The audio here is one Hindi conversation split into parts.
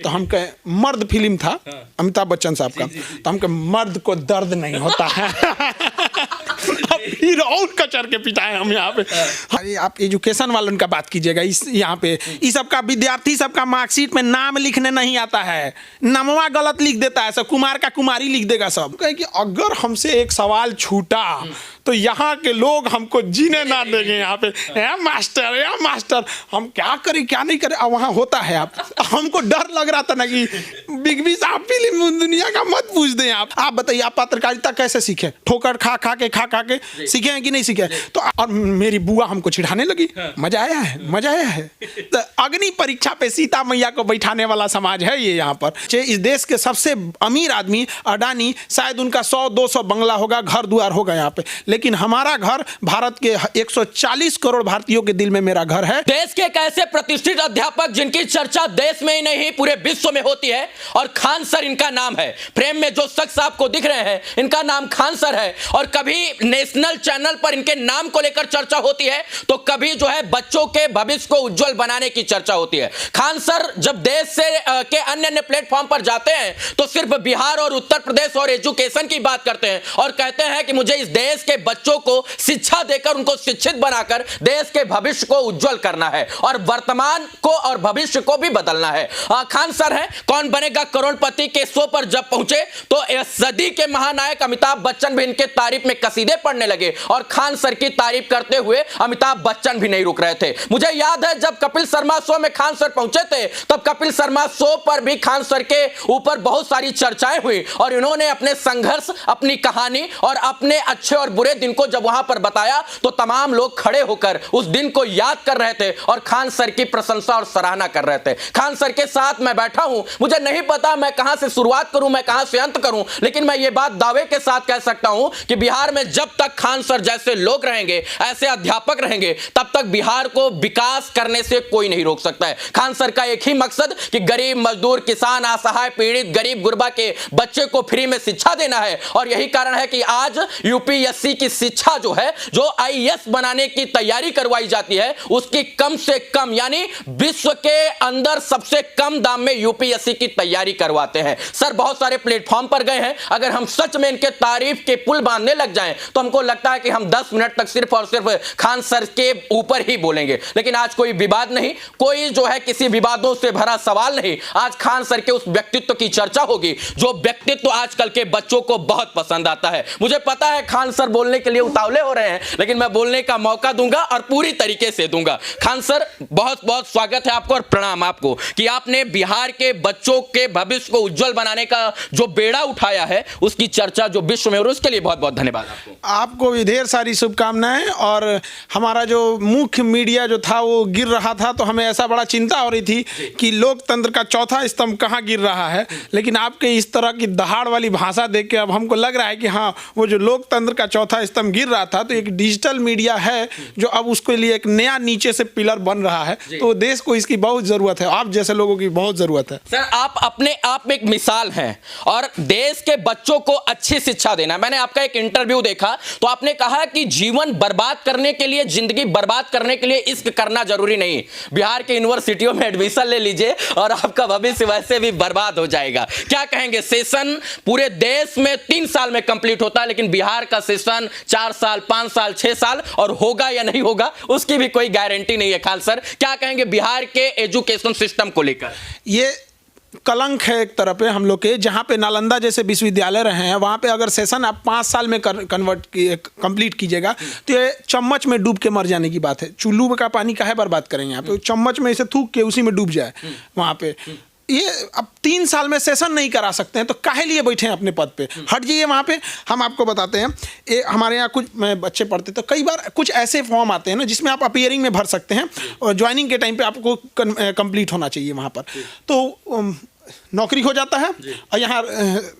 तो हम कहे, मर्द फिल्म था अमिताभ बच्चन साहब का, तो हम कहे मर्द को दर्द नहीं होता है। फिर और कचर के पिटाए हम यहाँ पे। अरे आप एजुकेशन वालों का बात कीजिएगा, इस यहाँ पे इस सबका विद्यार्थी सबका मार्कशीट में नाम लिखने नहीं आता है, नमवा गलत लिख देता है, सब कुमार का कुमारी लिख देगा सब। कहे कि अगर हमसे एक सवाल छूटा तो यहाँ के लोग हमको जीने ना देंगे। यहाँ पे मास्टर हम क्या करें क्या नहीं करें। अब वहाँ होता है, आप हमको डर लग रहा था ना कि बिग बी साहब फिल्म दुनिया का मत पूछ दें। आप बताइए, आप पत्रकारिता कैसे सीखे? ठोकर खा के सीखे हैं कि नहीं सीखे? तो और मेरी बुआ हमको चिढ़ाने लगी, मजा आया है। तो अग्नि परीक्षा पे सीता मैया को बैठाने वाला समाज है ये यहाँ पर। इस देश के सबसे अमीर आदमी अडानी, शायद उनका 100-200 बंगला होगा, घर द्वार होगा यहाँ पे, लेकिन हमारा घर भारत के 140 करोड़ भारतीयों के दिल में मेरा घर है। देश के एक ऐसे प्रतिष्ठित अध्यापक जिनकी चर्चा देश में ही नहीं पूरे विश्व में होती है, और खान सर इनका नाम है। फ्रेम में जो शख्स आपको दिख रहे हैं, इनका नाम खान सर है। और कभी नेशनल चैनल पर इनके नाम को लेकर चर्चा होती है, तो कभी जो है बच्चों के भविष्य को उज्जवल बनाने की चर्चा होती है। खान सर जब देश से के अन्य प्लेटफॉर्म पर जाते हैं तो सिर्फ बिहार और उत्तर प्रदेश और एजुकेशन की बात करते हैं, और कहते हैं कि मुझे इस देश के बच्चों को शिक्षा देकर उनको शिक्षित बनाकर देश के भविष्य को उज्जवल करना है और वर्तमान को और भविष्य को भी बदलना है। खान सर है कौन बनेगा करोड़पति के शो पर जब पहुंचे तो सदी के महानायक अमिताभ बच्चन भी इनके तारीफ में कसीदे पढ़ने लगे, और खान सर की तारीफ करते हुए अमिताभ बच्चन भी नहीं रुक रहे थे। मुझे याद है जब कपिल शर्मा शो में खान सर पहुंचे थे, तब कपिल शर्मा शो पर भी खान सर के ऊपर बहुत सारी चर्चाएं हुई, और इन्होंने अपने संघर्ष, अपनी कहानी और अपने अच्छे और बुरे दिन को जब वहां पर बताया तो तमाम लोग खड़े होकर उस दिन को याद कर रहे थे और खान सर की प्रशंसा और सराहना कर रहे थे। खान सर के साथ मैं बैठा हूं, मुझे नहीं पता मैं कहां से शुरुआत करूं, मैं कहां से अंत करूं, लेकिन मैं ये बात दावे के साथ कह सकता हूं कि बिहार में जब तक खान सर जैसे लोग रहेंगे, ऐसे अध्यापक रहेंगे, तब तक बिहार को विकास करने से कोई नहीं रोक सकता है। खान सर का एक ही मकसद कि गरीब, मजदूर, किसान, असहाय, पीड़ित, गरीब गुरबा के बच्चे को फ्री में शिक्षा देना है, और यही कारण है कि आज यूपीएससी की शिक्षा जो है, जो आईएएस बनाने की तैयारी करवाई जाती है, उसकी कम से कम यानी विश्व के अंदर सबसे कम दाम में यूपीएससी की तैयारी करवाते हैं। सर बहुत सारे प्लेटफॉर्म पर गए हैं, अगर हम सच में इनके तारीफ के पुल बांधने लग जाएं तो हमको लगता है कि हम 10 मिनट तक सिर्फ और सिर्फ खान सर के ऊपर ही बोलेंगे। लेकिन आज कोई विवाद नहीं, कोई जो है किसी विवादों से भरा सवाल नहीं। आज खान सर के उस व्यक्तित्व की चर्चा होगी जो व्यक्तित्व आजकल के बच्चों को बहुत पसंद आता है। मुझे पता है खान सर बोलने के लिए उतावले हो रहे हैं, लेकिन मैं बोलने का मौका दूंगा और पूरी तरीके से दूंगा। खान सर बहुत बहुत स्वागत है आपको और प्रणाम आपको कि आपने बिहार के बच्चों के भविष्य को उज्जवल बनाने का जो बेड़ा उठाया है उसकी चर्चा जो विश्व में, और उसके लिए बहुत बहुत धन्यवाद आपको भी ढेर सारी शुभकामनाएं। और हमारा जो मुख्य मीडिया जो था वो गिर रहा था, तो हमें ऐसा बड़ा चिंता हो रही थी कि लोकतंत्र का चौथा स्तंभ कहाँ गिर रहा है, लेकिन आपके इस तरह की दहाड़ वाली भाषा देख के अब हमको लग रहा है कि हाँ, वो जो लोकतंत्र का चौथा स्तंभ गिर रहा था, तो एक डिजिटल मीडिया है जो अब उसके लिए एक नया नीचे से पिलर बन रहा है। तो देश को इसकी बहुत जरूरत है, आप जैसे लोगों की बहुत जरूरत है। सर आप अपने आप में एक मिसाल हैं और देश के बच्चों को अच्छी शिक्षा देना। मैंने आपका एक इंटरव्यू देखा तो आपने कहा कि जीवन बर्बाद करने के लिए, जिंदगी बर्बाद करने के लिए इश्क करना जरूरी नहीं। बिहार के यूनिवर्सिटियों में एडमिशन ले लीजिए और आपका भविष्य वैसे भी बर्बाद हो जाएगा। क्या कहेंगे, सेशन पूरे देश में 3 साल में कंप्लीट होता है, लेकिन बिहार का सेशन 4 साल, 5 साल, 6 साल, और होगा या नहीं होगा उसकी भी कोई गारंटी नहीं है। खान सर क्या कहेंगे बिहार के एजुकेशन सिस्टम को लेकर? ये कलंक है एक तरह पे हम लोग के, जहाँ पे नालंदा जैसे विश्वविद्यालय रहे हैं, वहाँ पे अगर सेशन आप 5 साल में कंप्लीट कीजिएगा तो ये चम्मच में डूब के मर जाने की बात है। चुल्लू का पानी काहे बर्बाद करेंगे यहाँ पे, चम्मच में इसे थूक के उसी में डूब जाए वहाँ पे। ये अब 3 साल में सेशन नहीं करा सकते हैं तो काहे लिए बैठे हैं अपने पद पे, हट जाइए वहाँ पे। हम आपको बताते हैं, हमारे यहाँ कुछ बच्चे पढ़ते तो कई बार कुछ ऐसे फॉर्म आते हैं ना जिसमें आप अपीयरिंग में भर सकते हैं और ज्वाइनिंग के टाइम पे आपको कंप्लीट होना चाहिए वहाँ पर, तो नौकरी हो जाता है और यहाँ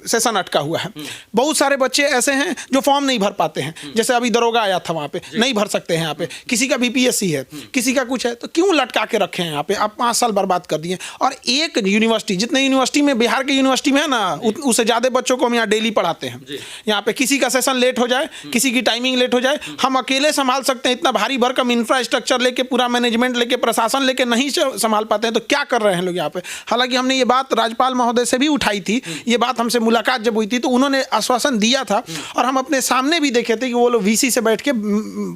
सेशन अटका हुआ है। बहुत सारे बच्चे ऐसे हैं जो फॉर्म नहीं भर पाते हैं, जैसे अभी दरोगा आया था वहाँ पे, नहीं भर सकते हैं यहाँ पे। किसी का बीपीएससी है, किसी का कुछ है, तो क्यों लटका के रखे हैं यहाँ पे? आप 5 साल बर्बाद कर दिए। और एक यूनिवर्सिटी, जितने यूनिवर्सिटी में, बिहार के यूनिवर्सिटी में है ना, उससे ज़्यादा बच्चों को हम यहाँ डेली पढ़ाते हैं। यहाँ पे किसी का सेशन लेट हो जाए, किसी की टाइमिंग लेट हो जाए, हम अकेले संभाल सकते हैं। इतना भारी भरकम इंफ्रास्ट्रक्चर लेके, पूरा मैनेजमेंट लेके, प्रशासन लेके नहीं संभाल पाते हैं, तो क्या कर रहे हैं लोग यहाँ पे। हालांकि हमने ये बात बात राज्यपाल महोदय से भी उठाई थी, ये बात हमसे मुलाकात जब हुई थी तो उन्होंने आश्वासन दिया था और हम अपने सामने भी देखे थे कि वो लोग वीसी से बैठ के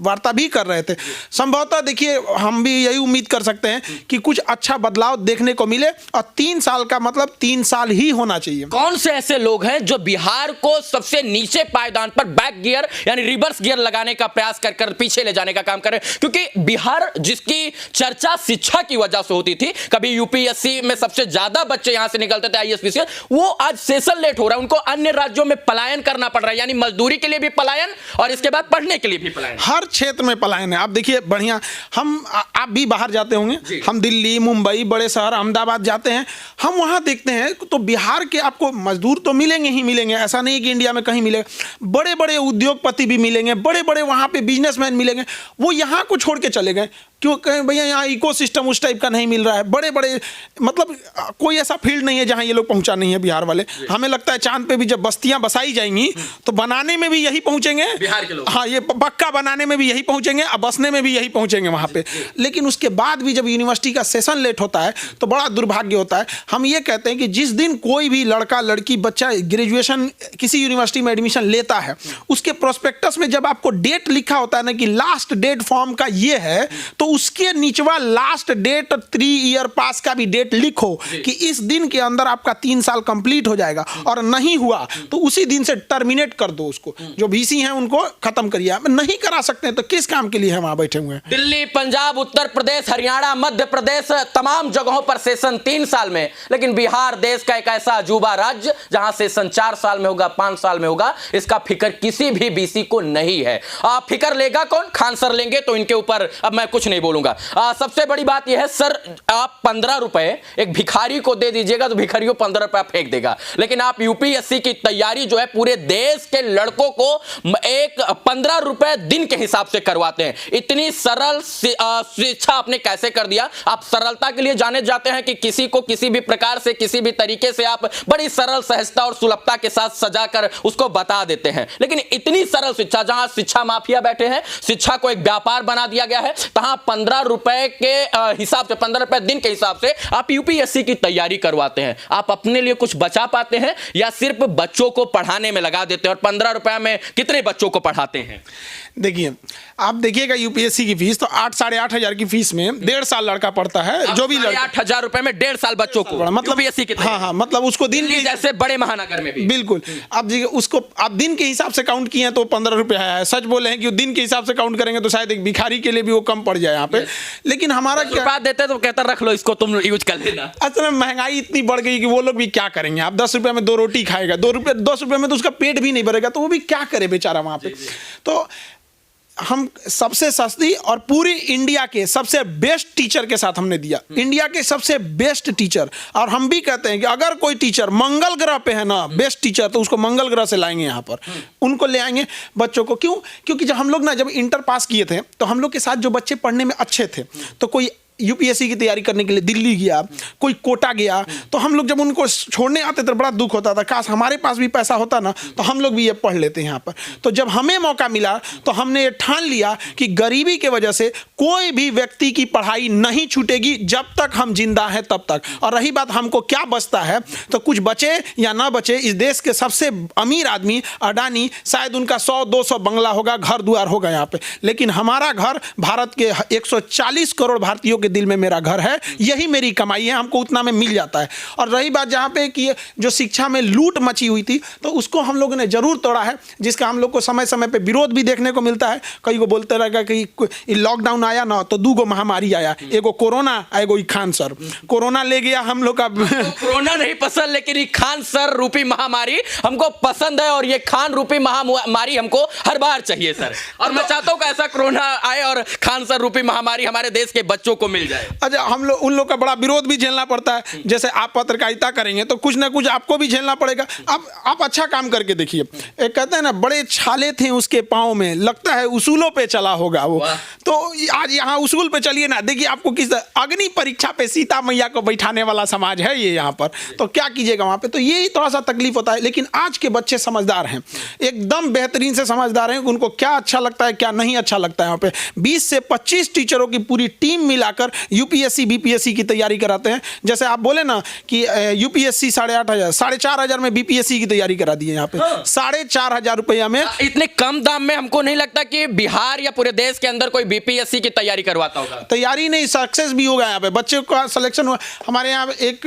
वार्ता भी कर रहे थे। संभवतः देखिए हम भी यही उम्मीद कर सकते हैं कि कुछ अच्छा बदलाव देखने को मिले और 3 साल का मतलब 3 साल ही होना चाहिए। कौन से ऐसे लोग हैं जो बिहार को सबसे नीचे पायदान पर बैक गियर यानी रिवर्स गियर लगाने का प्रयास कर कर पीछे ले जाने का काम कर रहे हैं? क्योंकि बिहार जिसकी चर्चा शिक्षा की वजह से होती थी, कभी यूपीएससी में सबसे ज्यादा बच्चे यहां से निकलते थे आईएएस पीसीएस, वो आज सेशन लेट हो रहा है, उनको अन्य राज्यों में पलायन करना पड़ रहा है, यानी मजदूरी के लिए भी पलायन और इसके बाद पढ़ने के लिए भी पलायन। हर क्षेत्र में पलायन है। आप देखिए बढ़िया, आप भी बाहर जाते होंगे, हम दिल्ली, मुंबई, बड़े शहर, अहमदाबाद जाते हैं, हम वहां देखते हैं तो बिहार के आपको मजदूर तो मिलेंगे ही मिलेंगे, ऐसा नहीं कि इंडिया में कहीं मिलेगा, बड़े बड़े उद्योगपति भी मिलेंगे, बड़े बड़े वहां पे बिजनेसमैन मिलेंगे, वो यहाँ को छोड़ के चले गए। क्यों कहें भैया यहाँ इकोसिस्टम उस टाइप का नहीं मिल रहा है, बड़े बड़े मतलब कोई ऐसा फील्ड नहीं है जहाँ ये लोग पहुंचा नहीं है बिहार वाले। हमें लगता है चांद पे भी जब बस्तियां बसाई जाएंगी तो बनाने में भी यही पहुंचेंगे बिहार के लोग, हाँ ये पक्का बनाने में भी यही पहुंचेंगे और बसने में भी यही पहुंचेंगे वहां पे। लेकिन उसके बाद भी जब यूनिवर्सिटी का सेशन लेट होता है तो बड़ा दुर्भाग्य होता है। हम ये कहते हैं कि जिस दिन कोई भी लड़का लड़की बच्चा ग्रेजुएशन किसी यूनिवर्सिटी में एडमिशन लेता है, उसके प्रोस्पेक्टस में जब आपको डेट लिखा होता है ना कि लास्ट डेट फॉर्म का ये है, तो उसके नीचवा लास्ट डेट 3 ईयर पास का भी डेट लिखो कि इस दिन के अंदर आपका 3 साल कंप्लीट हो जाएगा, और नहीं हुआ तो उसी दिन से टर्मिनेट कर दो उसको, जो वीसी हैं उनको खत्म करिए। नहीं करा सकते हैं तो किस काम के लिए हम वहां बैठे हुए हैं? दिल्ली, पंजाब, उत्तर प्रदेश, हरियाणा, मध्य प्रदेश, तमाम जगहों पर सेशन 3 साल में, लेकिन बिहार देश का एक ऐसा अजूबा राज्य जहां सेशन 4 साल में होगा, 5 साल में होगा, इसका फिक्र किसी भी बीसी को नहीं है। फिक्र लेगा कौन? खान सर लेंगे, तो इनके ऊपर अब मैं कुछ नहीं बोलूंगा। सबसे बड़ी बात यह है सर, आप 15 रुपए एक भिखारी को दे दीजिएगा तो भिखारी को 15 रुपया फेंक देगा, लेकिन आप यूपीएससी की तैयारी जो है पूरे देश के लड़कों को एक 15 रुपए दिन के हिसाब से करवाते हैं। इतनी सरल शिक्षा आपने कैसे कर दिया? आप सरलता के लिए जाने जाते हैं कि किसी को किसी भी प्रकार से किसी भी तरीके से आप बड़ी सरल सहजता और सुलभता के साथ सजाकर उसको बता देते हैं, लेकिन इतनी सरल शिक्षा, जहां शिक्षा माफिया बैठे हैं, शिक्षा को एक व्यापार बना दिया गया है, तहां 15 रुपए के हिसाब से, 15 रुपए दिन के हिसाब से आप यूपीएससी की तैयारी करवाते हैं। आप अपने लिए कुछ बचा पाते हैं या सिर्फ बच्चों को पढ़ाने में लगा देते हैं? और 15 रुपए में कितने बच्चों को पढ़ाते हैं? देखिए, आप देखिएगा यूपीएससी की फीस तो 8-8.5 हजार की फीस में 1.5 साल लड़का पढ़ता है, जो भी लड़का 8,000 रुपए में 1.5 साल बच्चों को, मतलब यूपीएससी की हाँ, मतलब उसको दिन की, जैसे बड़े महानगर में भी बिल्कुल आप उसको आप दिन के हिसाब से काउंट किए तो 15 रुपए है। सच बोले हैं कि दिन के हिसाब से काउंट करेंगे तो शायद एक भिखारी के लिए भी वो कम पड़ जाए यहाँ पे। लेकिन हमारा क्या देते तो कहता रख लो इसको, तुम यूज कर लेना। असल में महंगाई इतनी बढ़ गई कि वो लोग भी क्या करेंगे? आप 10 रुपए में 2 रोटी खाएगा, 10 रुपए में तो उसका पेट भी नहीं भरेगा, तो वो भी क्या करे बेचारा वहां पे। तो हम सबसे सस्ती और पूरी इंडिया के सबसे बेस्ट टीचर के साथ हमने दिया, इंडिया के सबसे बेस्ट टीचर। और हम भी कहते हैं कि अगर कोई टीचर मंगल ग्रह पे है ना बेस्ट टीचर, तो उसको मंगल ग्रह से लाएंगे यहाँ पर, उनको ले आएंगे बच्चों को। क्यों? क्योंकि जब हम लोग जब इंटर पास किए थे तो हम लोग के साथ जो बच्चे पढ़ने में अच्छे थे, तो कोई यूपीएससी की तैयारी करने के लिए दिल्ली गया, कोई कोटा गया, तो हम लोग जब उनको छोड़ने आते थे बड़ा दुख होता था, काश हमारे पास भी पैसा होता ना तो हम लोग भी ये पढ़ लेते हैं यहाँ पर। तो जब हमें मौका मिला तो हमने ये ठान लिया कि गरीबी के वजह से कोई भी व्यक्ति की पढ़ाई नहीं छूटेगी जब तक हम जिंदा हैं तब तक। और रही बात हमको क्या बचता है, तो कुछ बचे या ना बचे, इस देश के सबसे अमीर आदमी अडानी, शायद उनका 100-200 बंगला होगा, घर द्वार होगा यहाँ पे, लेकिन हमारा घर, भारत के 140 करोड़ भारतीयों के दिल में मेरा घर है, यही मेरी कमाई है, हमको उतना में मिल जाता है। और रही बात जहाँ पे कि जो शिक्षा में लूट मची हुई थी, तो उसको हम लोगों ने जरूर तोड़ा है, जिसका हम लोग को समय समय पे विरोध भी देखने को मिलता है। कई को बोलते रहेगा कि लॉकडाउन आया ना तो 2 महामारी आया, एगो कोरोना, एगो खान सर। कोरोना ले गया हम लोग का कोरोना नहीं पसंद, लेकिन ये खान सर रूपी महामारी हमको पसंद है, और ये खान रूपी महामारी हमको हर बार चाहिए सर। और मैं चाहता हूँ कि ऐसा कोरोना आए और खान सर रूपी महामारी हमारे देश के बच्चों को मिल जाए। अच्छा, हम लोग उन लोग का बड़ा विरोध भी झेलना पड़ता है। जैसे आप पत्रकारिता करेंगे तो कुछ ना कुछ आपको भी झेलना पड़ेगा। आप अच्छा काम करके देखिए, एक कहते हैं ना, बड़े छाले थे उसके पाँव में, लगता है उसूलों पे चला होगा वो। तो आज यहाँ उसूल पे चलिए ना, देखिए आपको किस अग्नि परीक्षा पे सीता मैया को बैठाने वाला समाज है ये यहाँ पर, तो क्या कीजिएगा वहाँ पे। तो यही थोड़ा सा तकलीफ होता है। लेकिन आज के बच्चे समझदार हैं, एकदम बेहतरीन से समझदार हैं, उनको क्या अच्छा लगता है क्या नहीं अच्छा लगता है। यहाँ पे 20 से 25 टीचरों की पूरी टीम मिलाकर जाकर यूपीएससी बीपीएससी की तैयारी कराते हैं। जैसे आप बोले ना कि यूपीएससी 8,500 4,500 में बीपीएससी की तैयारी करा दी है यहाँ पे। 4,500 रुपया में इतने कम दाम में हमको नहीं लगता कि बिहार या पूरे देश के अंदर कोई बीपीएससी की तैयारी करवाता होगा। तैयारी नहीं, सक्सेस भी होगा यहाँ पे, बच्चे का सिलेक्शन हुआ। हमारे यहाँ एक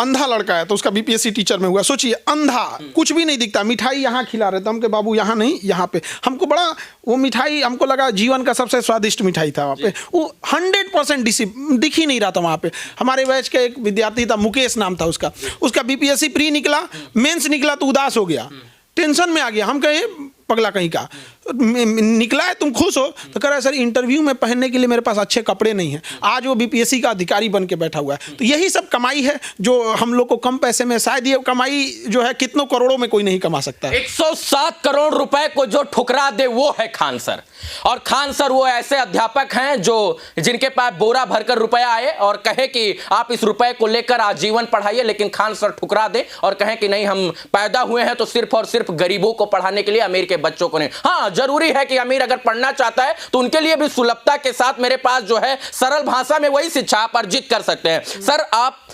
अंधा लड़का है तो उसका बीपीएससी टीचर में हुआ। सोचिए, अंधा, कुछ भी नहीं दिखता, मिठाई यहाँ खिला रहे थे हम के बाबू, यहाँ नहीं यहाँ पे। हमको बड़ा वो मिठाई, हमको लगा जीवन का सबसे स्वादिष्ट मिठाई था वहाँ पे। वो 100% दिख ही नहीं रहा था वहाँ पे। हमारे बैच का एक विद्यार्थी था, मुकेश नाम था उसका बीपीएससी प्री निकला, मेंस निकला तो उदास हो गया, टेंशन में आ गया। हम कहे पगला कहीं का, निकला है तुम खुश हो? तो कह रहा है सर इंटरव्यू में पहनने के लिए मेरे पास अच्छे कपड़े नहीं हैं। आज वो बीपीएससी का अधिकारी बन के बैठा हुआ है। तो यही सब कमाई है जो हम लोग को कम पैसे में, शायद ये कमाई जो है कितनों करोड़ों में कोई नहीं कमा सकता है। 107 करोड़ रुपए को जो ठुकरा दे वो है खान सर। और खान सर वो ऐसे अध्यापक हैं जो जिनके पास बोरा भरकर रुपया आए और कहे कि आप इस रुपए को लेकर आजीवन पढ़ाइए, लेकिन खान सर ठुकरा दे और कहें कि नहीं, हम पैदा हुए हैं तो सिर्फ और सिर्फ गरीबों को पढ़ाने के लिए, अमीर के बच्चों को नहीं। हाँ, जरूरी है कि अमीर अगर पढ़ना चाहता है तो उनके लिए भी सुलभता के साथ मेरे पास जो है सरल भाषा में वही शिक्षा आप अर्जित कर सकते हैं। सर आप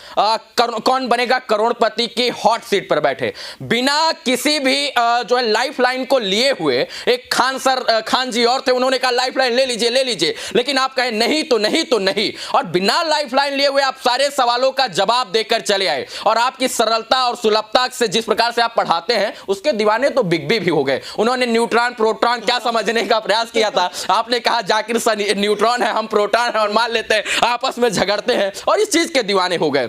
कौन बनेगा करोड़पति की हॉट सीट पर बैठे बिना किसी भी जो है लाइफ लाइन को लिए हुए, एक खान जी और थे, उन्होंने कहा लाइफ लाइन ले लीजिए, लेकिन आप कहे नहीं तो नहीं तो नहीं, और बिना लाइफ लाइन लिए हुए आप सारे सवालों का जवाब देकर चले आए। और आपकी सरलता और सुलभता से जिस प्रकार से आप पढ़ाते हैं उसके दीवाने तो बिग बी भी हो गए। उन्होंने न्यूट्रॉन प्रोटॉन क्या समझने का प्रयास किया था। आपने कहा जाकिर सर न्यूट्रॉन है, हम प्रोटॉन है, और मान लेते हैं, आपस में झगड़ते हैं और इस चीज के दीवाने हो गए।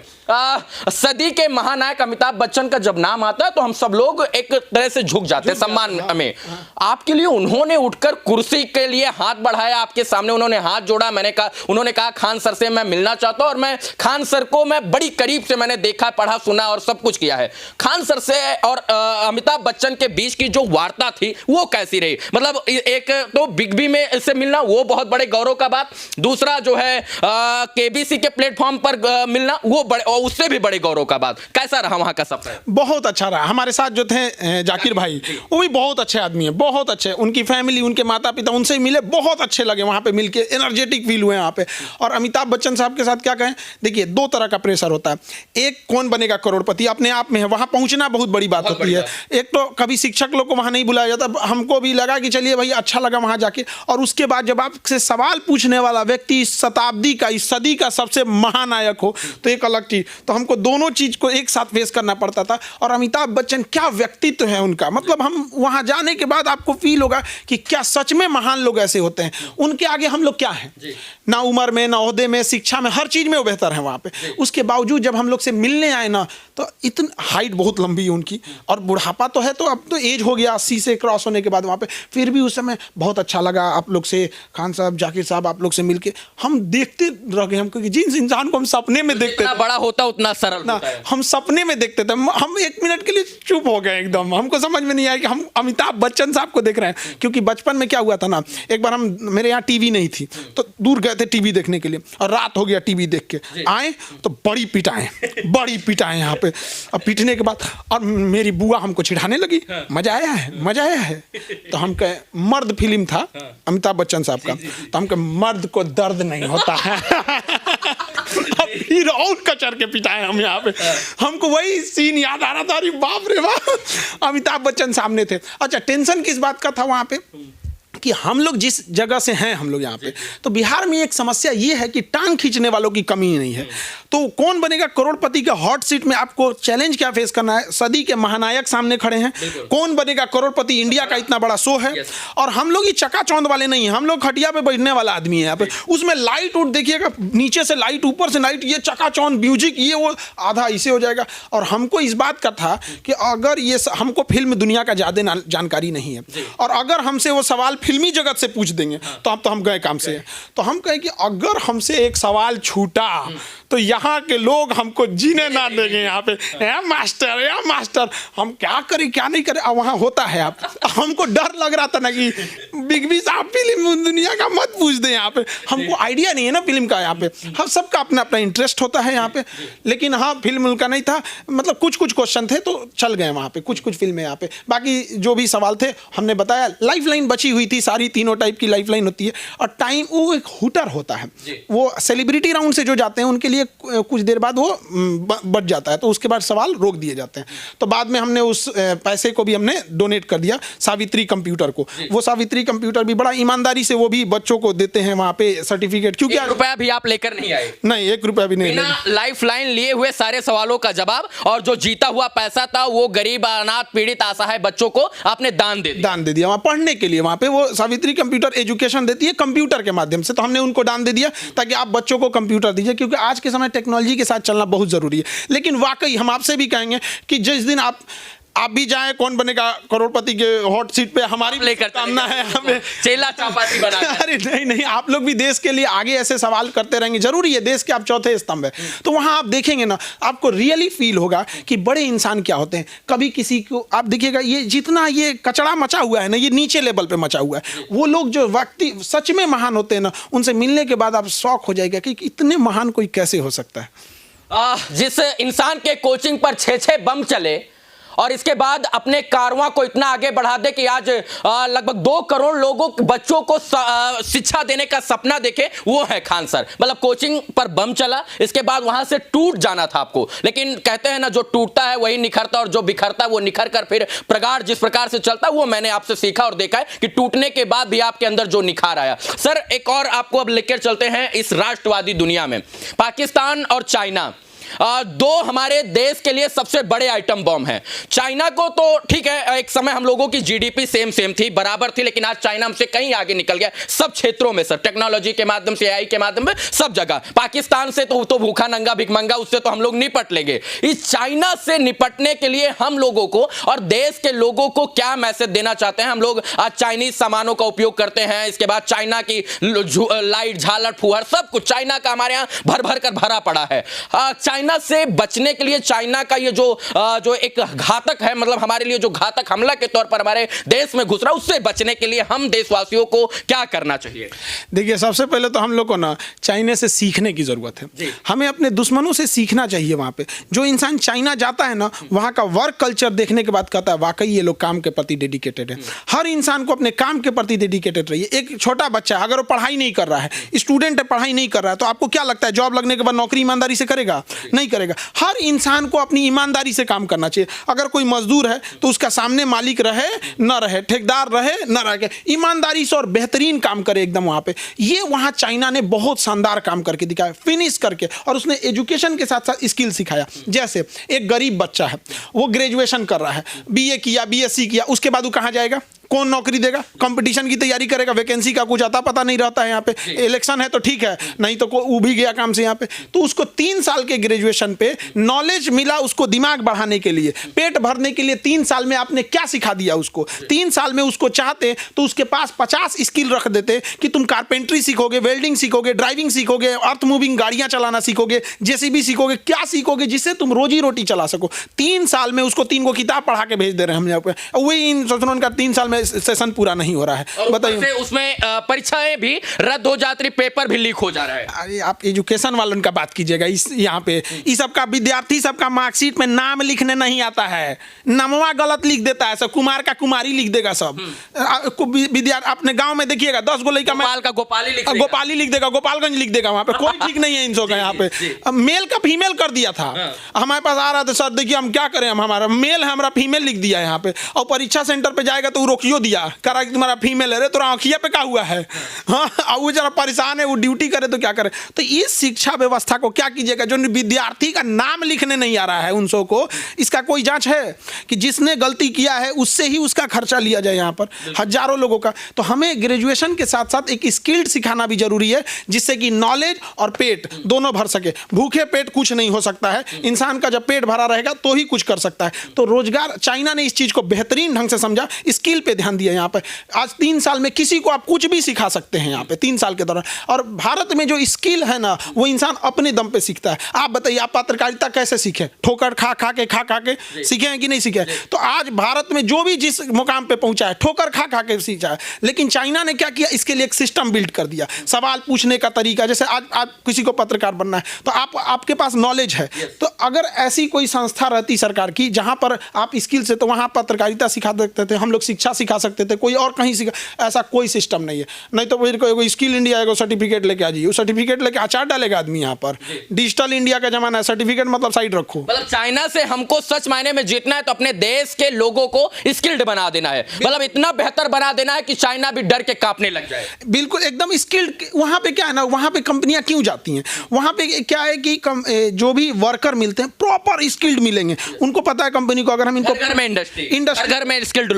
सदी के महानायक अमिताभ बच्चन का जब नाम आता है तो हम सब लोग एक तरह से झुक जाते हैं सम्मान में। आपके लिए उन्होंने उठकर कुर्सी के लिए हाथ बढ़ाया, आपके सामने उन्होंने हाथ जोड़ा। उन्होंने कहा खान सर से मैं मिलना चाहता हूं, और मैं खान सर को मैं बड़ी करीब से मैंने देखा, पढ़ा, सुना और सब कुछ किया है। खान सर से और अमिताभ बच्चन के बीच की जो वार्ता थी वो कैसी रही? मतलब एक तो बिग बी में इससे मिलना वो बहुत बड़े गौरव का बात, दूसरा जो है केबीसी के प्लेटफॉर्म पर मिलना वो बड़े, और उससे भी बड़े गौरव का बात। कैसा रहा वहां का सफर? बहुत अच्छा रहा। हमारे साथ जो थे जाकिर भाई, वो भी बहुत अच्छे आदमी है, बहुत अच्छे। उनकी फैमिली, उनके माता पिता, उनसे मिले, बहुत अच्छे लगे वहां पे मिलके, एनर्जेटिक फील हुए वहां पे। और अमिताभ बच्चन साहब के साथ क्या कहें, देखिए 2 तरह का प्रेशर होता है। एक कौन बनेगा करोड़पति अपने आप में है, वहां पहुंचना बहुत बड़ी बात होती है। एक तो कभी शिक्षक लोग को वहां नहीं बुलाया जाता, हमको भी लगा कि चलिए भाई अच्छा लगा वहां जाके। और उसके बाद जब आपसे सवाल पूछने वाला व्यक्ति इस शताब्दी का, इस सदी का सबसे महानायक हो तो एक अलग चीज। तो हमको दोनों चीज को एक साथ फेस करना पड़ता था। और अमिताभ बच्चन क्या व्यक्तित्व है उनका, मतलब हम वहां जाने के बाद आपको फील होगा कि क्या सच में महान लोग ऐसे होते हैं। उनके आगे हम लोग क्या हैं, ना उम्र में, ना ओहदे में, शिक्षा में, हर चीज में वो बेहतर है वहां पे। उसके बावजूद जब हम लोग से मिलने आए ना, तो इतनी हाइट बहुत लंबी है उनकी, और बुढ़ापा तो है, तो अब तो एज हो गया 80 से क्रॉस होने के बाद वहां पे। फिर भी उस समय बहुत अच्छा लगा आप लोग से, खान साहब, जाकिर साहब, आप लोग से मिलके हम देखते रह गए। हम क्योंकि जिस इंसान को हम सपने में देखते थे, बड़ा होता उतना सरल ना, हम सपने में देखते थे, हम 1 मिनट के लिए चुप हो गए एकदम। हमको समझ में नहीं आया कि हम अमिताभ बच्चन साहब को देख रहे हैं। क्योंकि बचपन में क्या हुआ था ना, एक बार मेरे यहाँ टीवी नहीं थी, तो दूर गए थे टीवी देखने के लिए, और रात हो गया टीवी देख के आए तो बड़ी पिटाएं यहाँ पे। अब पीटने के बाद और मेरी बुआ हमको चिढ़ाने लगी, मजा आया है। तो हम कहे, मर्द फिल्म था अमिताभ बच्चन साहब का, तो हम कहे मर्द को दर्द नहीं होता है। फिर और कचर के पिटाए हम यहाँ पे। हमको वही सीन याद आ रहा था, अरे बाप रे बाप, अमिताभ बच्चन सामने थे। अच्छा, टेंशन किस बात का था वहाँ पे कि हम लोग जिस जगह से हैं, हम लोग यहाँ पे, तो बिहार में एक समस्या ये है कि टांग खींचने वालों की कमी नहीं है। तो कौन बनेगा करोड़पति के हॉट सीट में आपको चैलेंज क्या फेस करना है? सदी के महानायक सामने खड़े हैं। कौन बनेगा करोड़पति, इंडिया का इतना बड़ा शो है, और हम लोग ये चकाचौंध वाले नहीं हैं। हम लोग खटिया पे बैठने वाला आदमी है यहाँ पे। उसमें लाइट उठ देखिएगा, नीचे से लाइट, ऊपर से लाइट, ये चकाचौंध म्यूजिक, ये वो आधा इसे हो जाएगा। और हमको इस बात का था कि अगर ये हमको फिल्म दुनिया का ज़्यादा जानकारी नहीं है, और अगर हमसे वो सवाल फिल्मी जगत से पूछ देंगे तो अब तो हम गए काम से। तो हम कहें कि अगर हमसे एक सवाल छूटा तो यहाँ के लोग हमको जीने ना देंगे। यहाँ पे मास्टर हम क्या करें क्या नहीं करें। अब वहाँ होता है, आप हमको डर लग रहा था ना कि बिग बी साहब फिल्म दुनिया का मत पूछ दें। यहाँ पे हमको आइडिया नहीं है ना फिल्म का। यहाँ पे हम सबका अपना अपना इंटरेस्ट होता है यहाँ पे, लेकिन हाँ फिल्म का नहीं था। मतलब कुछ क्वेश्चन थे तो चल गए वहाँ पे, कुछ फिल्में यहाँ पे। बाकी जो भी सवाल थे हमने बताया। लाइफ लाइन बची हुई थी ही सारी तीनों टाइप की लाइफलाइन होती है। और टाइम वो एक हुटर होता है, वो सेलिब्रिटी राउंड से जो जाते हैं उनके लिए कुछ देर बाद वो बच जाता है, तो उसके बाद सवाल रोक दिए जाते हैं। तो बाद में हमने उस पैसे को भी हमने डोनेट कर दिया सावित्री कंप्यूटर को। वो सावित्री कंप्यूटर भी बड़ा ईमानदारी से वो भी बच्चों को देते हैं वहाँ पे सर्टिफिकेट, क्योंकि ₹1 भी आप लेकर नहीं आए? नहीं, ₹1 भी नहीं। बिना लाइफलाइन लिए हुए सारे सवालों का जवाब, और जो जीता हुआ पैसा था वो गरीब, अनाथ, पीड़ित, असहाय बच्चों को आपने दान दे दिया वहाँ पढ़ने के लिए। वहाँ पे वो सावित्री कंप्यूटर एजुकेशन देती है कंप्यूटर के माध्यम से, तो हमने उनको दान दे दिया ताकि आप बच्चों को कंप्यूटर दीजिए, क्योंकि आज के समय टेक्नोलॉजी के साथ चलना बहुत जरूरी है। लेकिन वाकई हम आपसे भी कहेंगे कि जिस दिन आप भी जाएं कौन बनेगा करोड़पति के हॉट सीट पे, हमारी लेकर कामना है हमें चेला चपाटी बना। अरे नहीं, आप लोग भी देश के लिए आगे ऐसे सवाल करते रहेंगे, जरूरी है, देश के आप चौथे स्तंभ है। तो वहां आप देखेंगे ना, आपको रियली फील होगा कि बड़े इंसान क्या होते हैं। कभी किसी को आप देखिएगा, ये जितना ये कचड़ा मचा हुआ है ना, ये नीचे लेवल पे मचा हुआ है। वो लोग जो व्यक्ति सच में महान होते हैं ना, उनसे मिलने के बाद आप शॉक हो जाएगा कि इतने महान कोई कैसे हो सकता है। जिस इंसान के कोचिंग पर 6 बम चले और इसके बाद अपने कारवां को इतना आगे बढ़ा दे कि आज लगभग 2 करोड़ लोगों, बच्चों को शिक्षा देने का सपना देखे, वो है खान सर। मतलब कोचिंग पर बम चला, इसके बाद वहां से टूट जाना था आपको, लेकिन कहते हैं ना, जो टूटता है वही निखरता, और जो बिखरता है वो निखर कर फिर प्रगाढ़ जिस प्रकार से चलता है, वो मैंने आपसे सीखा और देखा है कि टूटने के बाद भी आपके अंदर जो निखार आया। सर, एक और आपको अब लेकर चलते हैं इस राष्ट्रवादी दुनिया में। पाकिस्तान और चाइना, 2 हमारे देश के लिए सबसे बड़े आइटम बॉम्ब हैं। चाइना को तो ठीक है, एक समय हम लोगों की जीडीपी सेम थी, बराबर थी, लेकिन आज चाइना हमसे कहीं आगे निकल गया सब क्षेत्रों में सर, टेक्नोलॉजी के माध्यम से, एआई के माध्यम से, सब जगह। पाकिस्तान से तो भूखा नंगा भिखमंगा, उससे तो हम लोग निपट लेंगे। इस चाइना से निपटने के लिए हम लोगों को और देश के लोगों को क्या मैसेज देना चाहते हैं? हम लोग आज चाइनीज सामानों का उपयोग करते हैं, इसके बाद चाइना की लाइट, झालर, फुहर, सब कुछ चाइना का हमारे यहाँ भर भर कर भरा पड़ा है। चाइना से बचने के लिए, चाइना का ये जो एक घातक है, मतलब हमारे लिए जो घातक हमला के तौर पर हमारे देश में घुस रहा है, उससे बचने के लिए हम देशवासियों को क्या करना चाहिए? देखिए, सबसे पहले तो हम लोग को ना चाइना से सीखने की जरूरत है। हमें अपने दुश्मनों से सीखना चाहिए। वहां पे जो इंसान चाइना जाता है ना, वहां का वर्क कल्चर देखने के बाद कहता है वाकई ये लोग काम के प्रति डेडिकेटेड है। हर इंसान को अपने काम के प्रति डेडिकेटेड रहिए। एक छोटा बच्चा अगर वो पढ़ाई नहीं कर रहा है, स्टूडेंट है, पढ़ाई नहीं कर रहा है, तो आपको क्या लगता है जॉब लगने के बाद नौकरी ईमानदारी से करेगा? नहीं करेगा। हर इंसान को अपनी ईमानदारी से काम करना चाहिए। अगर कोई मजदूर है तो उसका सामने मालिक रहे न रहे, ठेकेदार रहे न रहे, ईमानदारी से और बेहतरीन काम करे एकदम वहां पे। ये वहां चाइना ने बहुत शानदार काम करके दिखाया, फिनिश करके, और उसने एजुकेशन के साथ साथ स्किल सिखाया। जैसे एक गरीब बच्चा है, वो ग्रेजुएशन कर रहा है, बीए किया, बीएससी किया, उसके बाद वो कहां जाएगा? कौन नौकरी देगा? कंपटीशन की तैयारी करेगा, वैकेंसी का कुछ आता पता नहीं रहता है। यहाँ पे इलेक्शन है तो ठीक है, नहीं तो वो भी गया काम से यहाँ पे। तो उसको 3 साल के ग्रेजुएशन पे नॉलेज मिला, उसको दिमाग बढ़ाने के लिए, पेट भरने के लिए 3 साल में आपने क्या सिखा दिया उसको? 3 साल में उसको चाहते तो उसके पास 50 स्किल रख देते कि तुम कारपेंट्री सीखोगे, वेल्डिंग सीखोगे, ड्राइविंग सीखोगे, अर्थ मूविंग गाड़ियां चलाना सीखोगे, जेसीबी सीखोगे, क्या सीखोगे जिससे तुम रोजी रोटी चला सको। 3 साल में उसको 3 किताब पढ़ा के भेज दे रहे हैं हम यहाँ पे। वही इन सोचना का 3 साल में सेशन पूरा नहीं हो रहा है। बताइए, उसमें परीक्षाएं भी रद्द हो जाती रही, पेपर भी लीक हो जा रहा है। अरे आप एजुकेशन वालों का बात कीजिएगा। इस यहाँ पे इस सबका विद्यार्थी सबका मार्कशीट में नाम लिखने नहीं आता है, नामवा गलत लिख देता है सब, कुमार का कुमारी लिख देगा सब। विद्यार्थी अपने गांव में देखिएगा 10 गो लड़का गोपाल का गोपाली लिख देगा, गोपालगंज लिख देगा, वहां पे कोई ठीक नहीं है इन सब का। यहाँ पे मेल का फीमेल कर दिया था। हमारे पास आ रहा था, सर देखिए हम क्या करें, हम हमारा मेल है, हमारा फीमेल लिख दिया यहाँ पे। और परीक्षा सेंटर पे जाएगा तो रोकियो दिया, करा कि तुम्हारा फीमेल है, तो आंखिया पे क्या हुआ है? हाँ, वो जरा परेशान है, वो ड्यूटी करे तो क्या करे? तो इस शिक्षा व्यवस्था को क्या कीजिएगा? जो विद्यार्थी का नाम लिखने नहीं आ रहा है उन को, इसका कोई जांच है कि जिसने गलती किया है उससे ही उसका खर्चा लिया जाए यहाँ पर, हजारों लोगों का। तो हमें ग्रेजुएशन के साथ साथ एक स्किल्ड सिखाना भी जरूरी है, जिससे कि नॉलेज और पेट दोनों भर सके। भूखे पेट कुछ नहीं हो सकता है, इंसान का जब पेट भरा रहेगा तो ही कुछ कर सकता है। तो रोजगार, चाइना ने इस चीज को बेहतरीन ढंग से समझा, स्किल पे ध्यान दिया। यहाँ पे आज 3 साल में किसी को आप कुछ भी सिखा सकते हैं यहाँ पे 3 साल के दौरान। और भारत में जो स्किल है ना, वो इंसान अपने दम पे सीखता है। आप बताइए, आप पत्रकारिता कैसे सीखे? ठोकर खा के सीखे हैं कि नहीं सीखे? तो आज भारत में जो भी जिस मुकाम पे पहुंचा है, ठोकर खा के सीखा है। लेकिन चाइना ने क्या किया? इसके लिए एक सिस्टम बिल्ड कर दिया, सवाल पूछने का तरीका। जैसे आज आप किसी को पत्रकार बनना है तो आपके पास नॉलेज है, तो अगर ऐसी कोई संस्था रहती सरकार की जहां पर आप स्किल से, तो वहां पत्रकारिता सिखा देते थे, हम लोग शिक्षा सिखा सकते थे, कोई और कहीं सिखा, ऐसा कोई सिस्टम नहीं है। नहीं तो फिर कोई स्किल इंडिया का सर्टिफिकेट लेके आ जाइए, वो सर्टिफिकेट लेके अचार डालेगा आदमी यहाँ पर। डिजिटल इंडिया का जमाना है, सर्टिफिकेट मतलब साइड रखो। मतलब चाइना से हमको सच मायने में जीतना है तो अपने देश के लोगों को स्किल्ड बना देना है, मतलब इतना बेहतर बना देना है कि चाइना भी डर के कांपने लग जाए। बिल्कुल एकदम स्किल्ड। वहाँ पे क्या है ना, वहाँ पे कंपनियां क्यों जाती हैं, वहाँ पे क्या है कि जो भी वर्कर मिलते हैं प्रॉपर स्किल्ड मिलेंगे। उनको पता है कंपनी को, अगर हम इनको घर में इंडस्ट्री घर में स्किल्ड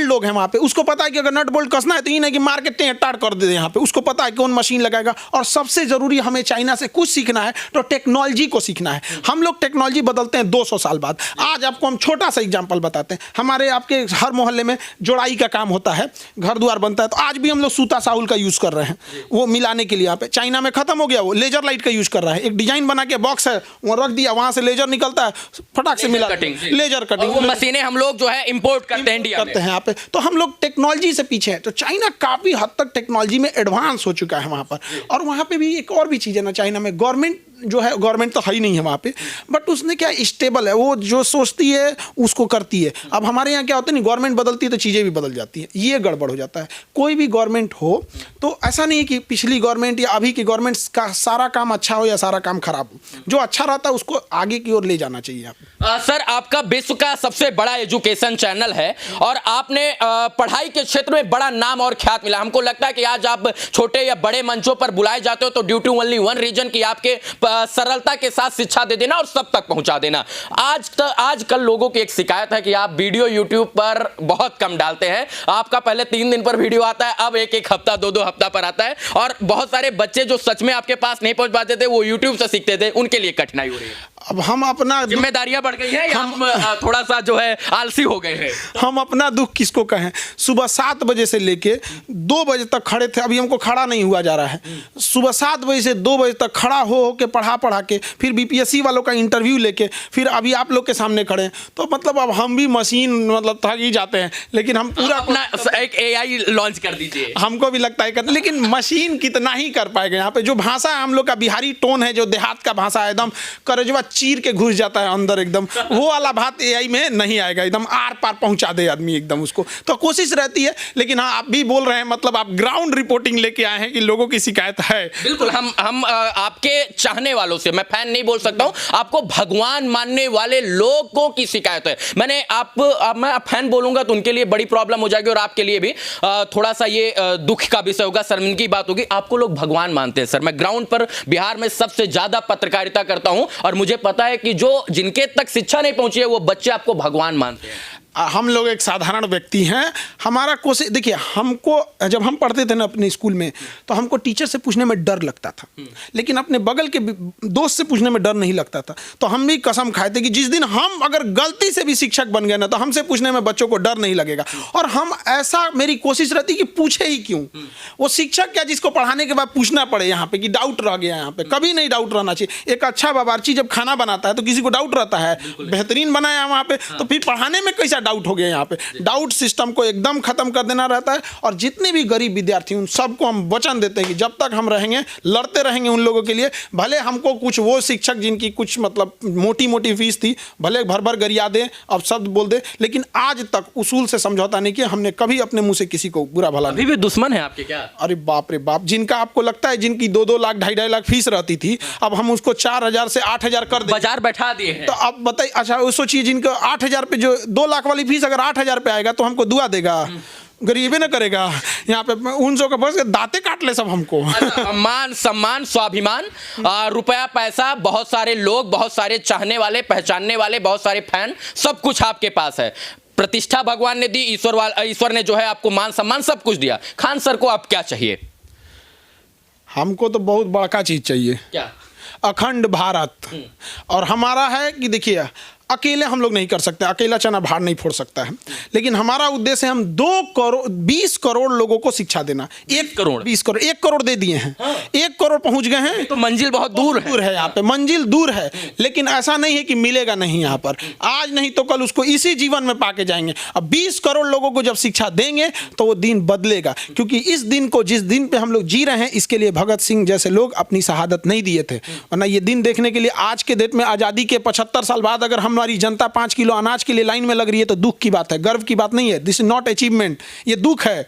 लोग हैं वहाँ पे, उसको पता है कि अगर नट बोल्ट कसना है तो ये नहीं कि मार्केट टाट कर दे यहाँ पे, उसको पता है कौन मशीन लगाएगा। और सबसे जरूरी हमें चाइना से कुछ सीखना है तो टेक्नोलॉजी को सीखना है। हम लोग टेक्नोलॉजी बदलते हैं 200 साल बाद। आज आपको हम छोटा सा एग्जांपल बताते हैं, हमारे आपके हर मोहल्ले में जोड़ाई का काम होता है, घर द्वार बनता है, तो आज भी हम लोग सूता साहुल का यूज कर रहे हैं वो मिलाने के लिए। यहाँ पे चाइना में खत्म हो गया, वो लेजर लाइट का यूज कर रहा है। एक डिजाइन बना के बॉक्स है वो रख दिया, वहां से लेजर निकलता है, फटाक से मिला, लेजर कटिंग। वो मशीनें हम लोग जो है इंपोर्ट करते हैं इंडिया करते हैं यहाँ पे। तो हम लोग टेक्नोलॉजी से पीछे हैं। तो चाइना काफी हद तक टेक्नोलॉजी में एडवांस हो चुका है वहाँ पर। और वहाँ पे भी एक और भी चीज़ है ना, चाइना में गवर्नमेंट जो है, गवर्नमेंट तो है ही नहीं है वहाँ पे, बट उसने क्या स्टेबल है, वो जो सोचती है उसको करती है। अब हमारे यहाँ क्या होता है, नहीं गवर्नमेंट बदलती है तो चीज़ें भी बदल जाती हैं, ये गड़बड़ हो जाता है। कोई भी गवर्नमेंट हो तो ऐसा नहीं है कि पिछली गवर्नमेंट या अभी की गवर्नमेंट का सारा काम अच्छा हो या सारा काम खराब हो। जो अच्छा रहता है उसको आगे की ओर ले जाना चाहिए। सर, आपका विश्व का सबसे बड़ा एजुकेशन चैनल है और आपने पढ़ाई के क्षेत्र में बड़ा नाम और ख्यात मिला। हमको लगता है कि आज आप छोटे या बड़े मंचों पर बुलाए जाते हो तो due to only one reason कि आपके सरलता के साथ शिक्षा दे देना और सब तक पहुंचा देना। आजकल लोगों की एक शिकायत है कि आप वीडियो यूट्यूब पर बहुत कम डालते हैं। आपका पहले 3 दिन पर वीडियो आता है, अब एक हफ्ता 2 हफ्ता पर आता है। और बहुत सारे बच्चे जो सच में आपके पास नहीं पहुंच पाते थे, वो यूट्यूब से सीखते थे, उनके लिए कठिनाई हो रही है। अब हम अपना जिम्मेदारियां बढ़ गई है या हम थोड़ा सा जो है आलसी हो गए हैं? हम अपना दुख किसको कहें। सुबह 7 बजे से लेके 2 बजे तक खड़े थे, अभी हमको खड़ा नहीं हुआ जा रहा है। सुबह 7 बजे से 2 बजे तक खड़ा हो के पढ़ा के फिर बीपीएससी वालों का इंटरव्यू लेके फिर अभी आप लोग के सामने खड़े हैं। तो मतलब अब हम भी मशीन मतलब थक ही जाते हैं, लेकिन हम पूरा अपना एक एआई लॉन्च कर दीजिए। हमको भी लगता है लेकिन मशीन कितना ही कर पाएगा। यहाँ पे जो भाषा है हम लोग का बिहारी टोन है, जो देहात का भाषा है, एकदम करजवा चीर के घुस जाता है अंदर, एकदम वो वाला बात एआई में नहीं आएगा, एकदम आर पार पहुंचा दे आदमी एकदम उसको। तो कोशिश रहती है, लेकिन हाँ आप भी बोल रहे हैं, मतलब आप ग्राउंड रिपोर्टिंग लेके आए हैं कि लोगों की शिकायत है। बिल्कुल, हम आपके चाहने वालों से, मैं फैन नहीं बोल सकता हूं, आपको भगवान मानने वाले लोगों की शिकायत है। मैं फैन बोलूंगा तो उनके लिए बड़ी प्रॉब्लम हो जाएगी और आपके लिए भी थोड़ा सा ये दुख का विषय होगा, शर्मिंदगी की बात होगी। आपको लोग भगवान मानते हैं। सर, मैं ग्राउंड पर बिहार में सबसे ज्यादा पत्रकारिता करता हूं और मुझे पता है कि जो जिनके तक शिक्षा नहीं पहुंची है वो बच्चे आपको भगवान मानते हैं। हम लोग एक साधारण व्यक्ति हैं। हमारा कोशिश देखिए, हमको जब हम पढ़ते थे ना अपने स्कूल में, तो हमको टीचर से पूछने में डर लगता था, लेकिन अपने बगल के दोस्त से पूछने में डर नहीं लगता था। तो हम भी कसम खाए थे कि जिस दिन हम अगर गलती से भी शिक्षक बन गए ना, तो हमसे पूछने में बच्चों को डर नहीं लगेगा। और हम ऐसा, मेरी कोशिश रहती कि पूछे ही क्यों वो शिक्षक, क्या जिसको पढ़ाने के बाद पूछना पड़े यहाँ पे कि डाउट रह गया यहाँ पे। कभी नहीं डाउट रहना चाहिए। एक अच्छा बावर्ची जब खाना बनाता है तो किसी को डाउट रहता है, बेहतरीन बनाया वहाँ पे, तो फिर पढ़ाने में कैसा डाउट हो गया। यहाँ पे डाउट सिस्टम को एकदम खत्म कर देना रहता है। और जितने भी गरीब विद्यार्थी उन सबको हम वचन देते हैं कि जब तक हम रहेंगे, लड़ते रहेंगे उन लोगों के लिए। भले हमको कुछ वो शिक्षक जिनकी कुछ मतलब मोटी मोटी फीस थी, भले भर भर गरिया दे, अब शब्द बोल दे, लेकिन आज तक उसूल से समझौता नहीं किया हमने कभी अपने मुंह से किसी को बुरा भला। अभी भी दुश्मन है आपके क्या? अरे बाप रे बाप, जिनका आपको लगता है जिनकी 2-2 लाख 2.5 लाख फीस रहती थी, अब हम उसको 4,000 से 8,000 कर दें, बाजार बैठा दिए हैं। तो अब बताइए, अच्छा वो सोचिए जिनको 8,000 पे, जो 2 लाख वाली फीस अगर 8,000 पे आएगा तो हमको दुआ देगा, गरीबे ना करेगा। यहाँ पे उन सौ का बस दांते काट ले सब हमको। मान सम्मान स्वाभिमान रुपया पैसा, बहुत सारे लोग, बहुत सारे चाहने वाले, पहचानने वाले, बहुत सारे फैन, सब कुछ आपके पास है। प्रतिष्ठा भगवान ने दी, ईश्वर ने जो है आपको मान सम्मान सब कुछ दिया। खान सर को आप क्या चाहिए? हमको तो बहुत बड़का चीज चाहिए। क्या? अखंड भारत। और हमारा है कि देखिए, अकेले हम लोग नहीं कर सकते, अकेला चना भार नहीं फोड़ सकता है, लेकिन हमारा उद्देश्य है हम 20 करोड़ लोगों को शिक्षा देना। 1 करोड़ 20 करोड़ 1 करोड़ दे दिए हैं। 1 करोड़ पहुंच गए हैं। तो मंजिल बहुत दूर है यहाँ पे, मंजिल दूर है, लेकिन ऐसा नहीं है कि मिलेगा नहीं यहाँ पर। आज नहीं तो कल उसको इसी जीवन में पाके जाएंगे। अब 20 करोड़ लोगों को जब शिक्षा देंगे तो वो दिन बदलेगा, क्योंकि इस दिन को, जिस दिन पे हम लोग जी रहे हैं, इसके लिए भगत सिंह जैसे लोग अपनी शहादत नहीं दिए थे। वरना ये दिन देखने के लिए आज के डेट में, आज़ादी के 75 साल बाद अगर हम हमारी जनता 5 किलो अनाज के लिए लाइन में लग रही है तो दुख की बात है, गर्व की बात नहीं है। दिस इज नॉट अचीवमेंट, ये दुख है।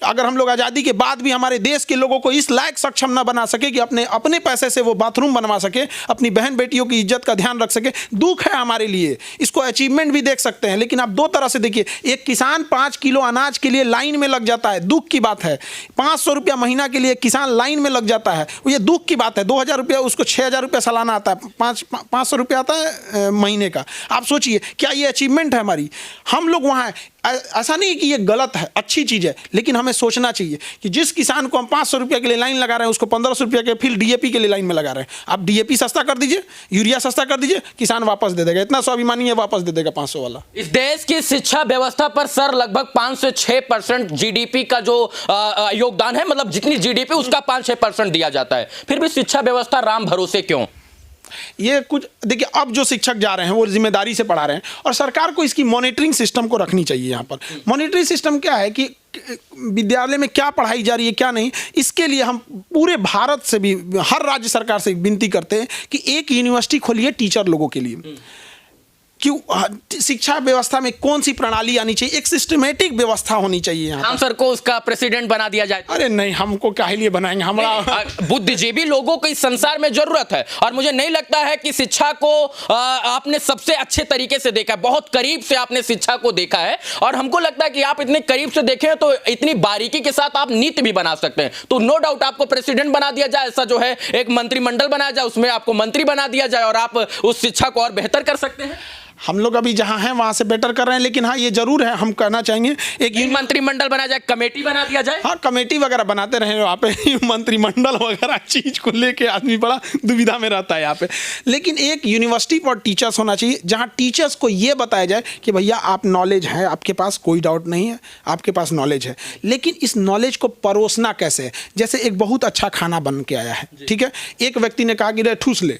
अगर हम लोग आज़ादी के बाद भी हमारे देश के लोगों को इस लायक सक्षम ना बना सके कि अपने अपने पैसे से वो बाथरूम बनवा सके, अपनी बहन बेटियों की इज्जत का ध्यान रख सके, दुख है हमारे लिए। इसको अचीवमेंट भी देख सकते हैं, लेकिन आप दो तरह से देखिए। एक किसान 5 किलो अनाज के लिए लाइन में लग जाता है, दुख की बात है। 500 रुपया महीना के लिए किसान लाइन में लग जाता है, ये दुख की बात है। 2000 रुपया, उसको 6000 रुपया सालाना आता है, 500 रुपया आता है महीने का। आप सोचिए, क्या ये अचीवमेंट है हमारी? हम लोग वहाँ हैं। ऐसा नहीं कि ये गलत है, अच्छी चीज़ है, लेकिन हमें सोचना चाहिए कि जिस किसान को हम 500 रुपया के लिए लाइन लगा रहे हैं, उसको 1500 रुपया के फिर डीएपी के लिए लाइन में लगा रहे हैं। आप डीएपी सस्ता कर दीजिए, यूरिया सस्ता कर दीजिए, किसान वापस दे देगा। इतना स्वाभिमानी है, वापस दे देगा 500 वाला। इस देश की शिक्षा व्यवस्था पर सर लगभग 5 से 6% जीडीपी का जो योगदान है, मतलब जितनी जीडीपी उसका 5-6% दिया जाता है, फिर भी शिक्षा व्यवस्था राम भरोसे क्यों? ये कुछ देखिए, अब जो शिक्षक जा रहे हैं वो जिम्मेदारी से पढ़ा रहे हैं, और सरकार को इसकी मॉनिटरिंग सिस्टम को रखनी चाहिए। यहाँ पर मॉनिटरिंग सिस्टम क्या है कि विद्यालय में क्या पढ़ाई जा रही है क्या नहीं, इसके लिए हम पूरे भारत से भी हर राज्य सरकार से विनती करते हैं कि एक यूनिवर्सिटी खोलिए टीचर लोगों के लिए। कि शिक्षा व्यवस्था में कौन सी प्रणाली आनी चाहिए, एक सिस्टमेटिक व्यवस्था होनी चाहिए। यहाँ हम सर को उसका प्रेसिडेंट बना दिया जाए। अरे नहीं, हमको काहे लिए बनाएंगे? हमारा बुद्धिजीवी लोगों को इस संसार में जरूरत है, और मुझे नहीं लगता है कि शिक्षा को आपने सबसे अच्छे तरीके से देखा है, बहुत करीब से आपने शिक्षा को देखा है, और हमको लगता है कि आप इतने करीब से देखें तो इतनी बारीकी के साथ आप नीति भी बना सकते हैं। तो नो डाउट आपको प्रेसिडेंट बना दिया जाए, ऐसा जो है एक मंत्रिमंडल बनाया जाए, उसमें आपको मंत्री बना दिया जाए, और आप उस शिक्षा को और बेहतर कर सकते हैं। हम लोग अभी जहाँ हैं वहाँ से बेटर कर रहे हैं, लेकिन हाँ ये जरूर है, हम कहना चाहेंगे एक मंत्रिमंडल बना जाए, कमेटी बना दिया जाए। हाँ, कमेटी वगैरह बनाते रहे वहाँ पे। मंत्रिमंडल वगैरह चीज को लेके आदमी बड़ा दुविधा में रहता है यहाँ पे। लेकिन एक यूनिवर्सिटी फॉर टीचर्स होना चाहिए, जहाँ टीचर्स को ये बताया जाए कि भैया आप नॉलेज है, आपके पास कोई डाउट नहीं है, आपके पास नॉलेज है, लेकिन इस नॉलेज को परोसना कैसे है। जैसे एक बहुत अच्छा खाना बन के आया है, ठीक है, एक व्यक्ति ने कहा कि रे ठूस ले,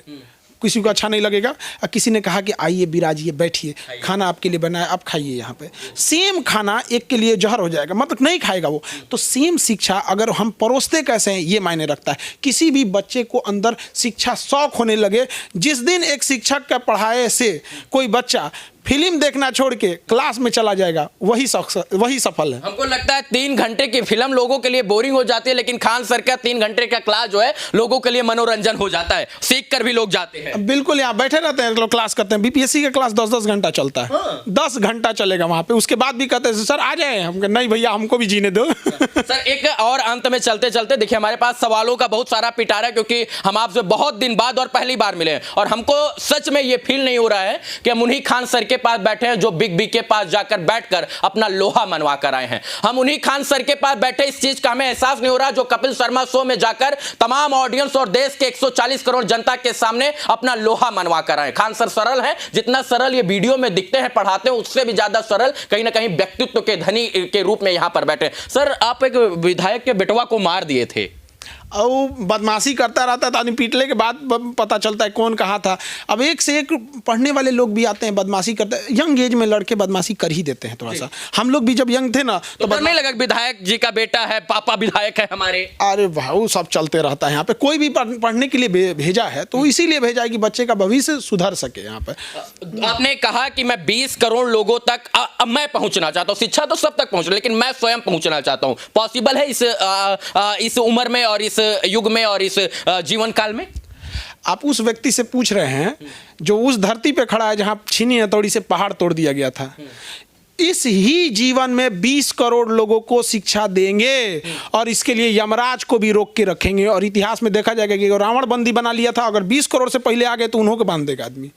किसी को अच्छा नहीं लगेगा, और किसी ने कहा कि आइए बिराजिए, बैठिए, खाना आपके लिए बना है, आप खाइए। यहाँ पे सेम खाना एक के लिए जहर हो जाएगा, मतलब नहीं खाएगा वो। तो सेम शिक्षा अगर हम परोसते कैसे हैं, ये मायने रखता है। किसी भी बच्चे को अंदर शिक्षा शौक होने लगे, जिस दिन एक शिक्षक का पढ़ाए से कोई बच्चा फिल्म देखना छोड़ के क्लास में चला जाएगा, वही सफल है। हमको लगता है 3 घंटे की फिल्म लोगों के लिए बोरिंग हो जाती है, लेकिन खान सर का 3 घंटे का क्लास जो है लोगों के लिए मनोरंजन हो जाता है, सीख कर भी लोग जाते हैं। बिल्कुल, यहाँ बैठे रहते हैं लोग, क्लास करते हैं। बीपीएससी का क्लास 10-10 घंटा चलता है। हाँ। 10 घंटा चलेगा वहाँ पे, उसके बाद भी कहते हैं सर आ जाए। हम नहीं भैया, हमको भी जीने दो। सर एक और अंत में चलते चलते देखिए, हमारे पास सवालों का बहुत सारा पिटारा है, क्योंकि हम आपसे बहुत दिन बाद और पहली बार मिले हैं, और हमको सच में ये फील नहीं हो रहा है कि हम उन्हीं खान सर के पास बैठे हैं जो बिग बी के पास जाकर बैठकर अपना लोहा मनवा कर आए हैं। हम उन्हीं खान सर के पास बैठे, इस चीज का हमें एहसास नहीं हो रहा जो कपिल शर्मा शो में जाकर तमाम ऑडियंस और देश के 140 करोड़ जनता के सामने अपना लोहा मनवा कर आए। खान सर सरल है, जितना सरल ये वीडियो में दिखते हैं, पढ़ाते हैं, उससे भी ज्यादा सरल कहीं ना कहीं व्यक्तित्व के धनी के रूप में यहां पर बैठे। सर आप एक विधायक के बेटवा को मार दिए थे, और बदमाशी करता रहता है, तो आदमी पीटने के बाद पता चलता है कौन कहाँ था। अब एक से एक पढ़ने वाले लोग भी आते हैं, बदमाशी करते हैं। यंग एज में लड़के बदमाशी कर ही देते हैं थोड़ा सा। हम लोग भी जब यंग थे ना, तो नहीं लगा विधायक जी का बेटा है, पापा विधायक है हमारे। अरे भाई, सब चलते रहता है यहाँ पे। कोई भी पढ़ने के लिए भेजा है तो इसीलिए भेजा है कि बच्चे का भविष्य सुधर सके। यहाँ पे आपने कहा कि मैं 20 करोड़ लोगों तक मैं पहुंचना चाहता हूँ, शिक्षा तो सब तक पहुंच, लेकिन मैं स्वयं पहुंचना चाहता हूँ। पॉसिबल है इस उम्र में और इस युग में और इस जीवन काल में? आप उस व्यक्ति से पूछ रहे हैं जो उस धरती पे खड़ा है जहां छीनी हथौड़ी से पहाड़ तोड़ दिया गया था। इस ही जीवन में 20 करोड़ लोगों को शिक्षा देंगे, और इसके लिए यमराज को भी रोक के रखेंगे। और इतिहास में देखा जाएगा कि रावण बंदी बना लिया था, अगर 20 करोड़ से पहले आ गए तो उन्हों को बांध देगा आदमी।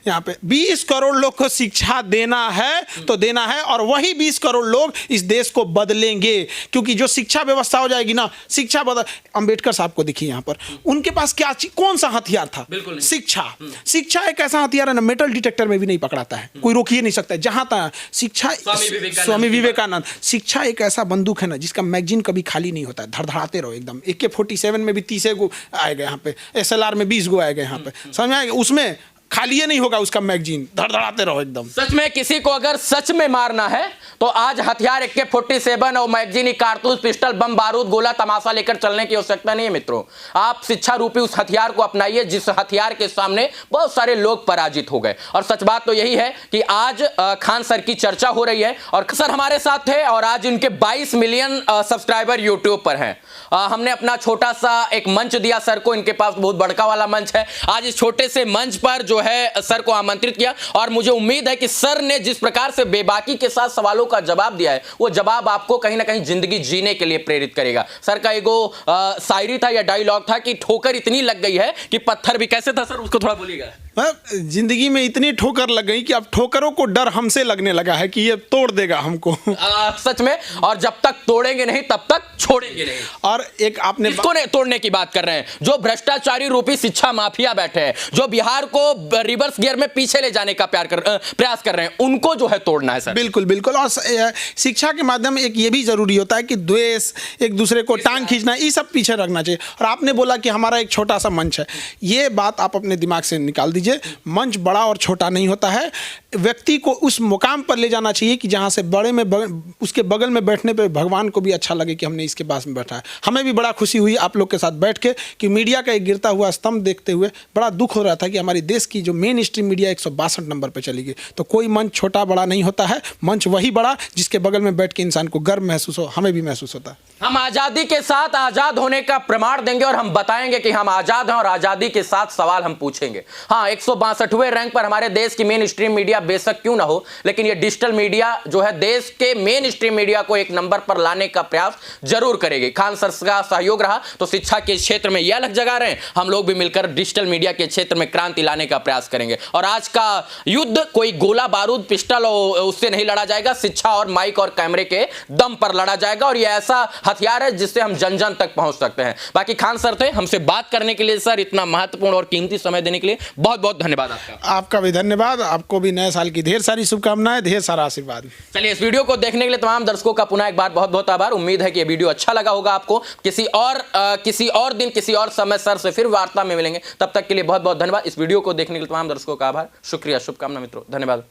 यहाँ पे 20 करोड़ लोग को शिक्षा देना है तो देना है, और वही 20 करोड़ लोग इस देश को बदलेंगे। क्योंकि जो शिक्षा व्यवस्था हो जाएगी ना, शिक्षा बदल। अम्बेडकर साहब को देखिए यहाँ पर, उनके पास क्या कौन सा हथियार था? शिक्षा। शिक्षा एक ऐसा हथियार है ना, मेटल डिटेक्टर में भी नहीं पकड़ाता है, कोई रोक ही नहीं सकता है। जहां तक शिक्षा, स्वामी विवेकानंद, शिक्षा एक ऐसा बंदूक है ना जिसका मैगजीन कभी खाली नहीं होता है, धड़धड़ाते रहो एकदम। AK-47 में भी 30 गो आएगा यहाँ पे, SLR में 20 गो आएगा यहाँ पे, समझ में आएगा। उसमें खाली नहीं होगा उसका मैगजीन, धड़धड़ाते रहो एकदम। सच में किसी को अगर सच में मारना है तो आज हथियार AK-47 और मैगजीनी, कारतूस, पिस्टल, बम, बारूद, गोला, तमाशा लेकर चलने की आवश्यकता नहीं है मित्रों। आप शिक्षा रूपी उस हथियार को अपनाइए जिस हथियार के सामने बहुत सारे लोग पराजित हो गए। और सच बात तो यही है कि आज खान सर की चर्चा हो रही है और सर हमारे साथ थे और आज उनके 22 मिलियन सब्सक्राइबर यूट्यूब पर हैं। हमने अपना छोटा सा एक मंच दिया सर को, इनके पास बहुत बड़का वाला मंच है। आज इस छोटे से मंच पर जो है सर को आमंत्रित किया और मुझे उम्मीद है कि सर ने जिस प्रकार से बेबाकी के साथ सवालों का जवाब दिया है वो जवाब आपको कहीं ना कहीं जिंदगी जीने के लिए प्रेरित करेगा। सर का एगो शायरी था या डायलॉग था कि ठोकर इतनी लग गई है कि पत्थर भी, कैसे था सर, उसको थोड़ा बोलिएगा। जिंदगी में इतनी ठोकर लग गई कि अब ठोकरों को डर हमसे लगने लगा है कि ये तोड़ देगा हमको। सच में, और जब तक तोड़ेंगे नहीं तब तक छोड़ेंगे नहीं। और एक आपने किसको तोड़ने की बात कर रहे हैं? जो भ्रष्टाचारी रूपी शिक्षा माफिया बैठे हैं, जो बिहार को रिवर्स गियर में पीछे ले जाने का प्रयास कर रहे हैं, उनको जो है तोड़ना है सर। बिल्कुल बिल्कुल। और शिक्षा के माध्यम एक ये भी जरूरी होता है कि द्वेष, एक दूसरे को टांग खींचना, ये सब पीछे रखना चाहिए। और आपने बोला कि हमारा एक छोटा सा मंच है, ये बात आप अपने दिमाग से निकाल दीजिए। मंच बड़ा और छोटा नहीं होता है, व्यक्ति को उस मुकाम पर ले जाना चाहिए कि जहां से बड़े में उसके बगल में बैठने पे भगवान को भी अच्छा लगे कि हमने इसके पास में बैठा है। हमें भी बड़ा खुशी हुई आप लोग के साथ बैठ के कि मीडिया का एक गिरता हुआ स्तंभ देखते हुए बड़ा दुख हो रहा था कि हमारी देश की जो मेन स्ट्रीम मीडिया 162 नंबर पर चली गई। तो कोई मंच छोटा बड़ा नहीं होता है, मंच वही बड़ा जिसके बगल में बैठ के इंसान को गर्व महसूस हो। हमें भी महसूस होता है। हम आजादी के साथ आजाद होने का प्रमाण देंगे और हम बताएंगे कि हम आजाद हैं और आजादी के साथ सवाल हम पूछेंगे। हाँ, 162वें रैंक पर हमारे देश की मेन स्ट्रीम मीडिया बेशक क्यों ना हो, लेकिन ये डिजिटल मीडिया जो है देश के मेन स्ट्रीम मीडिया को एक नंबर पर लाने का प्रयास जरूर करेगी। खान सर का सहयोग रहा तो शिक्षा के क्षेत्र में यह अलग जगह रहे, हम लोग भी मिलकर डिजिटल मीडिया के क्षेत्र में क्रांति लाने का प्रयास करेंगे। और आज का युद्ध कोई गोला बारूद पिस्टल उससे नहीं लड़ा जाएगा, शिक्षा और माइक और कैमरे के दम पर लड़ा जाएगा। और यह ऐसा हथियार है जिससे हम जन जन तक पहुंच सकते हैं। बाकी खान सर थे, हमसे बात करने के लिए सर इतना महत्वपूर्ण और कीमती समय देने के लिए बहुत बहुत धन्यवाद आपका। आपका भी धन्यवाद। आपको भी नए साल की ढेर सारी शुभकामनाएं, ढेर सारा आशीर्वाद। चलिए, इस वीडियो को देखने के लिए तमाम दर्शकों का पुनः एक बार बहुत बहुत आभार। उम्मीद है कि ये वीडियो अच्छा लगा होगा आपको। किसी और दिन किसी और समय सर से फिर वार्ता में मिलेंगे, तब तक के लिए बहुत बहुत धन्यवाद। इस वीडियो को देखने के लिए तमाम दर्शकों का आभार, शुक्रिया, शुभकामना मित्रों, धन्यवाद।